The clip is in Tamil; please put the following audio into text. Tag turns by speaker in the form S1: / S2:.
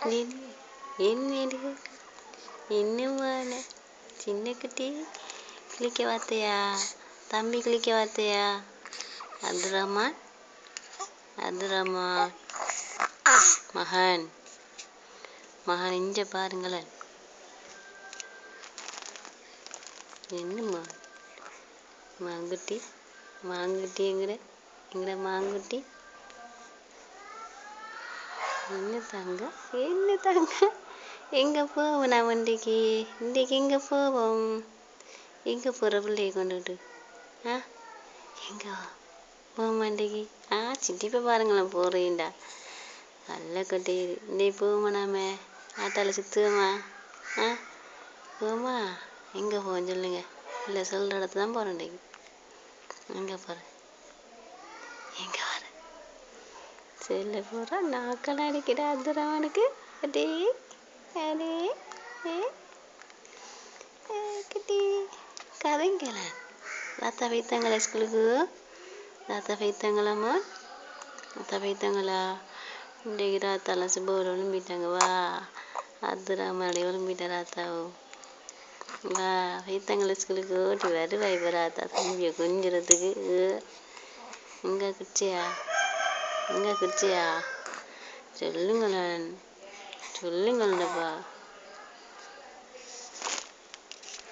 S1: என்னடி என்னமான சின்ன குட்டி கிளிக்க வார்த்தையா? தம்பி கிளிக்க வார்த்தையா? அப்துல் ரஹ்மான் மகன் இங்க பாருங்களேன். என்னம்மா மாங்குட்டி எங்கட மாங்குட்டி என்ன தங்க எங்க போவோம்? நான் இன்றைக்கு எங்க போவோம்? எங்க போகிற பிள்ளைய கொண்டுட்டு எங்க போவோம் இன்றைக்கு? சிட்டிப்பை பாருங்களேன் போகிறேன்டா நல்ல கொட்டி இன்றைக்கு போவோமா? நாம ஆட்டால சுற்றுவோமா? போமா? எங்கே போவோம் சொல்லுங்க? இல்லை சொல்கிற இடத்துல தான் போகிறேன் இன்றைக்கு. எங்கே போகிறேன்? எங்கே வர செல்ல போகிறா? நாக்கள் அடிக்கிற அப்துல் அடே அடே குட்டி கதைங்கள தாத்தா வைத்தாங்களா ஸ்கூலுக்கு? தாத்தா வைத்தாங்களாம்மா? தாத்தா வைத்தாங்களா? இன்றைக்கு ராத்தாலாம் சுபோர் விளம்பிட்டாங்க. வா அப்துல் ரஹ்மானுடைய விளம்பிட்ட ராத்தாவோ. வா வைத்தாங்களா ஸ்கூலுக்கு? ஓட்டி வருவா இப்போ ராத்தா தம்பியை கொஞ்சிறதுக்கு. எங்கே குச்சியா? சொல்லுங்களேன்ப்பா.